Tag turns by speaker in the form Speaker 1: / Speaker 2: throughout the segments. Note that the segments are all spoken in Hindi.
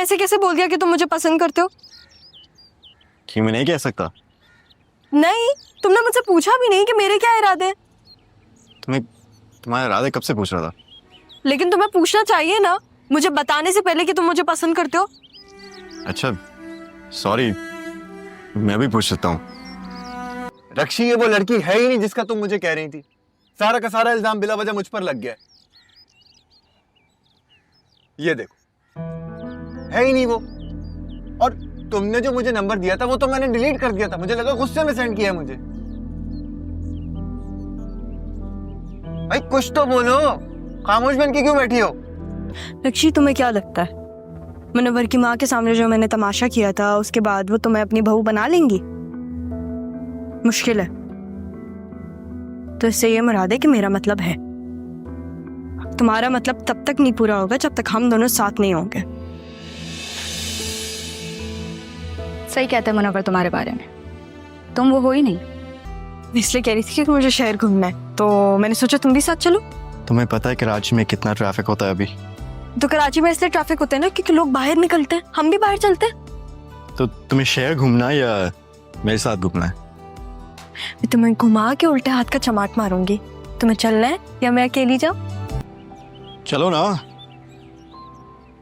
Speaker 1: ऐसे कैसे बोल दिया कि तुम मुझे पसंद करते हो?
Speaker 2: कि मैं नहीं कह सकता?
Speaker 1: नहीं, तुमने मुझसे पूछा भी नहीं कि मेरे क्या इरादे हैं।
Speaker 2: तुम्हारे इरादे कब से पूछ रहा था?
Speaker 1: लेकिन तुम्हें पूछना चाहिए ना, मुझे बताने से पहले कि तुम मुझे पसंद करते हो।
Speaker 2: अच्छा, सॉरी, मैं भी पूछ सकता हूँ। रक्षी, ये वो लड़की है ही नहीं जिसका तुम मुझे कह रही थी। सारा का सारा इल्जाम बिला वजह मुझ पर लग गया है। ये देखो, है ही नहीं वो। और तुमने जो मुझे नंबर दिया था वो तो मैंने डिलीट कर दिया था, मुझे लगा गुस्से में सेंड किया है मुझे। भाई कुछ तो बोलो, खामोश बन के क्यों बैठी हो?
Speaker 1: रक्षी, तुम्हें क्या लगता है मुनव्वर की माँ के सामने जो मैंने तमाशा किया था उसके बाद वो तुम्हें अपनी बहू बना लेंगी? मुश्किल है। तो इससे ये मुराद है कि मेरा मतलब है। तुम्हारा मतलब तब तक नहीं पूरा होगा जब तक हम दोनों साथ नहीं होंगे।
Speaker 3: सही कहते हैं मुनव्वर तुम्हारे बारे में, तुम वो हो ही नहीं।
Speaker 1: इसलिए कह रही थी कि मुझे शहर घूमना है, तो मैंने सोचा तुम भी साथ चलो।
Speaker 2: तुम्हें पता है कराची में कितना ट्रैफिक होता है अभी?
Speaker 1: तो कराची में इसलिए ट्रैफिक होता है ना क्योंकि लोग बाहर निकलते हैं, हम भी बाहर चलते हैं।
Speaker 2: तो तुम्हें शहर घूमना है या मेरे साथ घूमना है?
Speaker 1: मैं तुम्हें घुमा के उल्टे हाथ का चमाट मारूंगी। तुम्हें चलना है या मैं अकेली जाऊं?
Speaker 2: चलो ना।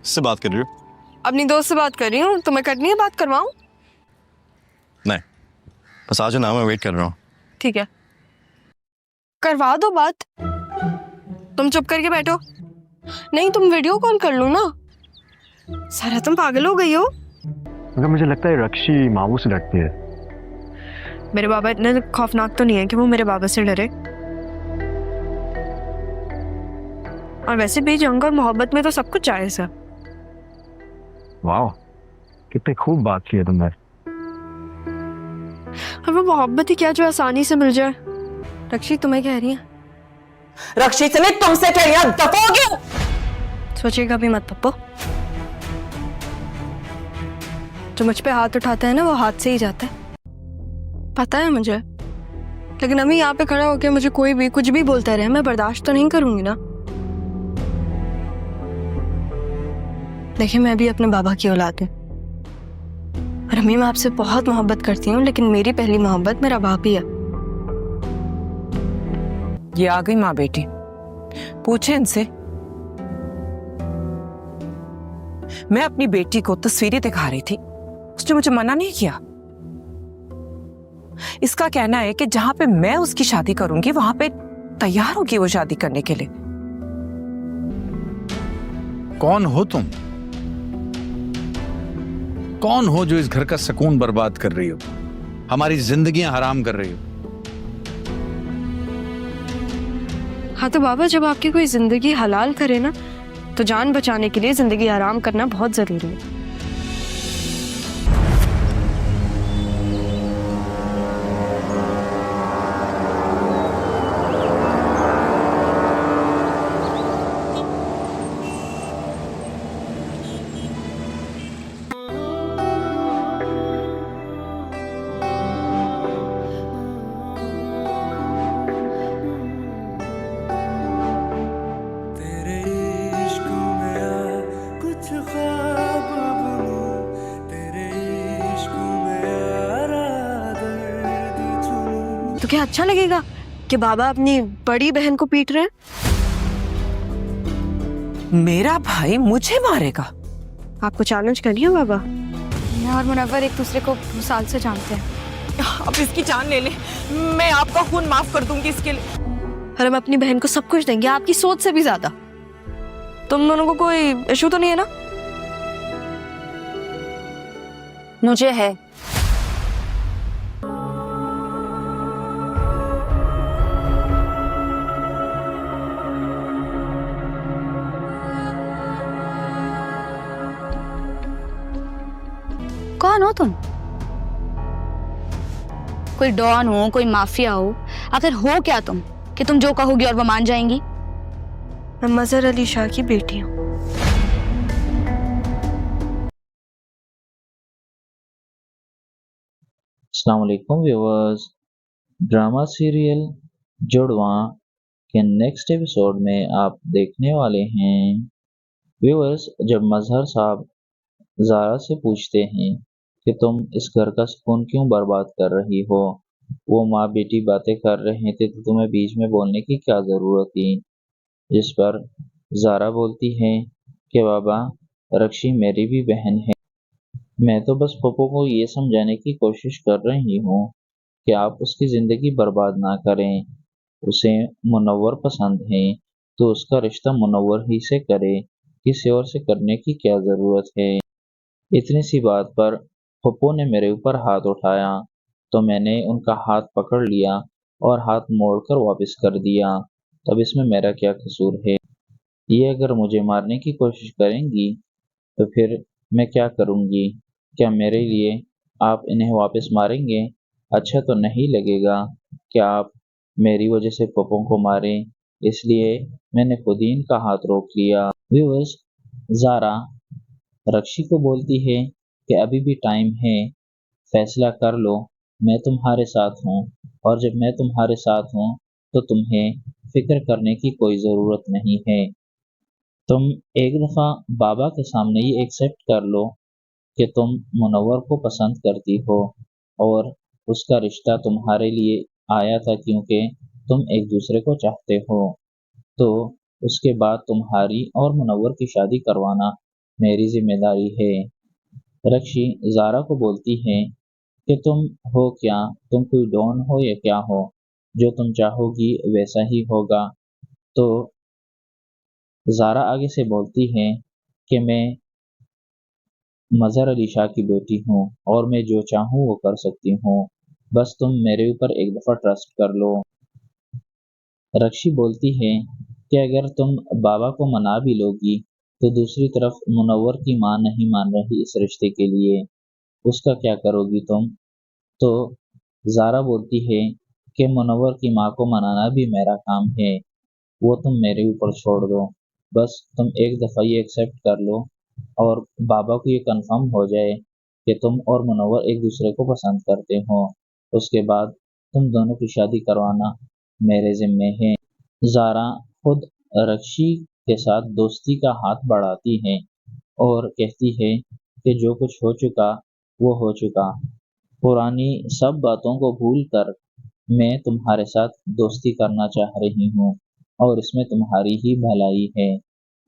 Speaker 2: इससे बात कर रही हो?
Speaker 1: अपनी दोस्त से बात कर रही हूँ। तुम्हें करनी है बात, करवाऊं?
Speaker 2: नहीं, बस आ जाओ ना, मैं वेट कर रहा हूँ।
Speaker 1: ठीक है, करवा दो बात। तुम चुप करके बैठो। नहीं, तुम वीडियो कॉल कर लो ना। सारा तुम पागल हो गई हो।
Speaker 2: मगर मुझे लगता है रक्षी मामू से डरती है।
Speaker 1: मेरे बाबा इतने खौफनाक तो नहीं है कि वो मेरे बाबा से डरे। और वैसे भी जंग और मोहब्बत में तो सब कुछ जायज है।
Speaker 2: वाह, कितनी खूब बात की है तुमने।
Speaker 1: और वो मोहब्बत ही क्या जो आसानी से मिल जाए। रक्षी, तुम्हें कह रही है।
Speaker 4: रक्षी से नहीं, तुमसे कह रही है, दफोगे।
Speaker 1: सोचिएगा भी मत पप्पो। जो मुझ पे हाथ उठाता है ना वो हाथ से ही जाता है, पता है मुझे। लेकिन अभी यहाँ पे खड़ा होकर मुझे कोई भी कुछ भी बोलता रहे, मैं बर्दाश्त तो नहीं करूंगी ना। देखिए, मैं भी अपने बाबा की औलाद हूँ और अम्मी, मैं आपसे बहुत मोहब्बत करती हूँ, लेकिन मेरी पहली मोहब्बत मेरा बाप ही है।
Speaker 4: ये आ गई माँ बेटी, पूछे इनसे। मैं अपनी बेटी को तस्वीरें दिखा रही थी, उसने मुझे मना नहीं किया। इसका कहना है कि जहां पे मैं उसकी शादी करूंगी वहां पे तैयार होगी वो शादी करने के लिए।
Speaker 5: कौन हो तुम? कौन हो जो इस घर का सुकून बर्बाद कर रही हो, हमारी जिंदगियां हराम कर रही हो?
Speaker 1: हाँ तो बाबा, जब आपकी कोई जिंदगी हलाल करे ना, तो जान बचाने के लिए जिंदगी आराम करना बहुत जरूरी है। तो क्या अच्छा लगेगा कि बाबा अपनी बड़ी बहन को पीट रहे हैं?
Speaker 4: मेरा भाई मुझे मारेगा?
Speaker 1: आपको चैलेंज करिए बाबा।
Speaker 3: मैं और मुनव्वर एक दूसरे को साल से जानते हैं।
Speaker 4: अब इसकी जान ले ले, मैं आपका खून माफ कर दूंगी इसके लिए।
Speaker 1: और हम अपनी बहन को सब कुछ देंगे, आपकी सोच से भी ज्यादा। तुम दोनों को कोई इशू तो नहीं है ना?
Speaker 3: मुझे है। कौन हो तुम? कोई डॉन हो, कोई माफिया हो? आखिर हो क्या तुम कि तुम जो कहोगी और वो मान जाएंगी?
Speaker 1: मैं मजहर अली शाह की बेटी हूँ।
Speaker 6: अस्सलाम वालेकुम व्यूअर्स। ड्रामा सीरियल जुड़वा के नेक्स्ट एपिसोड में आप देखने वाले हैं व्यूअर्स, जब मजहर साहब ज़ारा से पूछते हैं कि तुम इस घर का सुकून क्यों बर्बाद कर रही हो। वो माँ बेटी बातें कर रहे थे तो तुम्हें बीच में बोलने की क्या ज़रूरत थी। जिस पर ज़ारा बोलती है कि बाबा, रक्षी मेरी भी बहन है। मैं तो बस पप्पू को ये समझाने की कोशिश कर रही हूँ कि आप उसकी ज़िंदगी बर्बाद ना करें। उसे मुनव्वर पसंद है तो उसका रिश्ता मुनव्वर ही से करे, किसी और से करने की क्या ज़रूरत है। इतनी सी बात पर पप्पू ने मेरे ऊपर हाथ उठाया तो मैंने उनका हाथ पकड़ लिया और हाथ मोड़कर वापस कर दिया। तब इसमें मेरा क्या कसूर है। ये अगर मुझे मारने की कोशिश करेंगी तो फिर मैं क्या करूँगी। क्या मेरे लिए आप इन्हें वापस मारेंगे। अच्छा तो नहीं लगेगा कि आप मेरी वजह से पप्पू को मारें, इसलिए मैंने खुद ही इनका हाथ रोक लिया। व्यूअर्स, ज़ारा रक्षी को बोलती है कि अभी भी टाइम है, फैसला कर लो, मैं तुम्हारे साथ हूँ। और जब मैं तुम्हारे साथ हूँ तो तुम्हें फिक्र करने की कोई ज़रूरत नहीं है। तुम एक दफ़ा बाबा के सामने ये एक्सेप्ट कर लो कि तुम मुनव्वर को पसंद करती हो और उसका रिश्ता तुम्हारे लिए आया था क्योंकि तुम एक दूसरे को चाहते हो। तो उसके बाद तुम्हारी और मुनव्वर की शादी करवाना मेरी जिम्मेदारी है। रक्षी ज़ारा को बोलती है कि तुम हो क्या, तुम कोई डॉन हो या क्या हो, जो तुम चाहोगी वैसा ही होगा। तो ज़ारा आगे से बोलती है कि मैं मज़हर अली शाह की बेटी हूँ और मैं जो चाहूँ वो कर सकती हूँ, बस तुम मेरे ऊपर एक दफ़ा ट्रस्ट कर लो। रक्षी बोलती है कि अगर तुम बाबा को मना भी लोगी तो दूसरी तरफ मुनव्वर की माँ नहीं मान रही इस रिश्ते के लिए, उसका क्या करोगी तुम। तो ज़ारा बोलती है कि मुनव्वर की माँ को मनाना भी मेरा काम है, वो तुम मेरे ऊपर छोड़ दो। बस तुम एक दफ़ा ये एक्सेप्ट कर लो और बाबा को ये कंफर्म हो जाए कि तुम और मुनव्वर एक दूसरे को पसंद करते हो, उसके बाद तुम दोनों की शादी करवाना मेरे ज़िम्मे है। ज़ारा खुद रक्षी के साथ दोस्ती का हाथ बढ़ाती है और कहती है कि जो कुछ हो चुका वो हो चुका, पुरानी सब बातों को भूल कर मैं तुम्हारे साथ दोस्ती करना चाह रही हूँ और इसमें तुम्हारी ही भलाई है।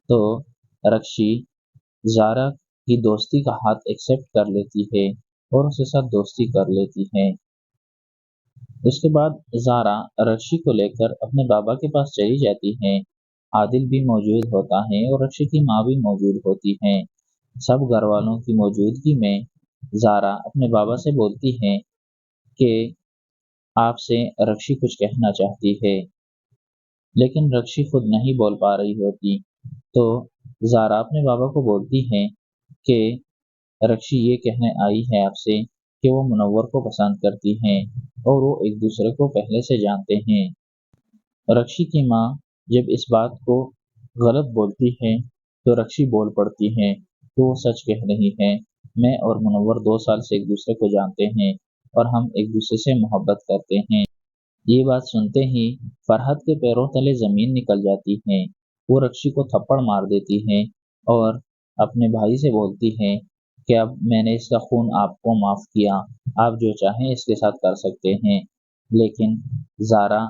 Speaker 6: तो रक्षी ज़ारा की दोस्ती का हाथ एक्सेप्ट कर लेती है और उसके साथ दोस्ती कर लेती है। उसके बाद ज़ारा रक्षी को लेकर अपने बाबा के पास चली जाती है। आदिल भी मौजूद होता है और रक्षी की माँ भी मौजूद होती है। सब घर वालों की मौजूदगी में ज़ारा अपने बाबा से बोलती है कि आपसे रक्षी कुछ कहना चाहती है, लेकिन रक्षी खुद नहीं बोल पा रही होती। तो ज़ारा अपने बाबा को बोलती है कि रक्षी ये कहने आई है आपसे कि वो मुनव्वर को पसंद करती हैं और वो एक दूसरे को पहले से जानते हैं। रक्षी की माँ जब इस बात को गलत बोलती है तो रक्षी बोल पड़ती है कि वो सच कह रही है। मैं और मुनव्वर 2 साल से एक दूसरे को जानते हैं और हम एक दूसरे से मोहब्बत करते हैं। ये बात सुनते ही फरहत के पैरों तले जमीन निकल जाती है। वो रक्षी को थप्पड़ मार देती है और अपने भाई से बोलती है कि अब मैंने इसका खून आपको माफ किया, आप जो चाहें इसके साथ कर सकते हैं। लेकिन ज़ारा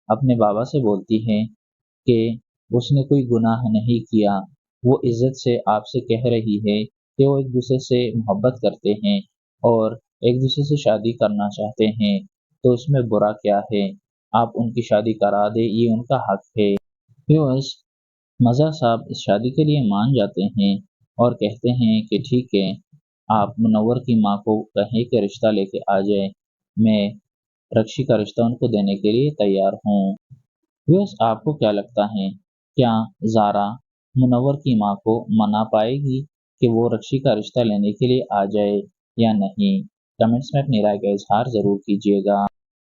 Speaker 6: अपने बाबा से बोलती है कि उसने कोई गुनाह नहीं किया, वो इज्जत से आपसे कह रही है कि वो एक दूसरे से मोहब्बत करते हैं और एक दूसरे से शादी करना चाहते हैं, तो इसमें बुरा क्या है। आप उनकी शादी करा दें, ये उनका हक है। व्यूअर्स, मज़ा साहब इस शादी के लिए मान जाते हैं और कहते हैं कि ठीक है, आप मुनव्वर की माँ को कहें कि रिश्ता लेके आ जाए, मैं रक्षी का रिश्ता उनको देने के लिए तैयार हूँ। व्यूअर्स, आपको क्या लगता है, क्या ज़ारा मुनव्वर की माँ को मना पाएगी कि वो रक्षी का रिश्ता लेने के लिए आ जाए या नहीं। कमेंट्स में अपनी राय का इजहार ज़रूर कीजिएगा।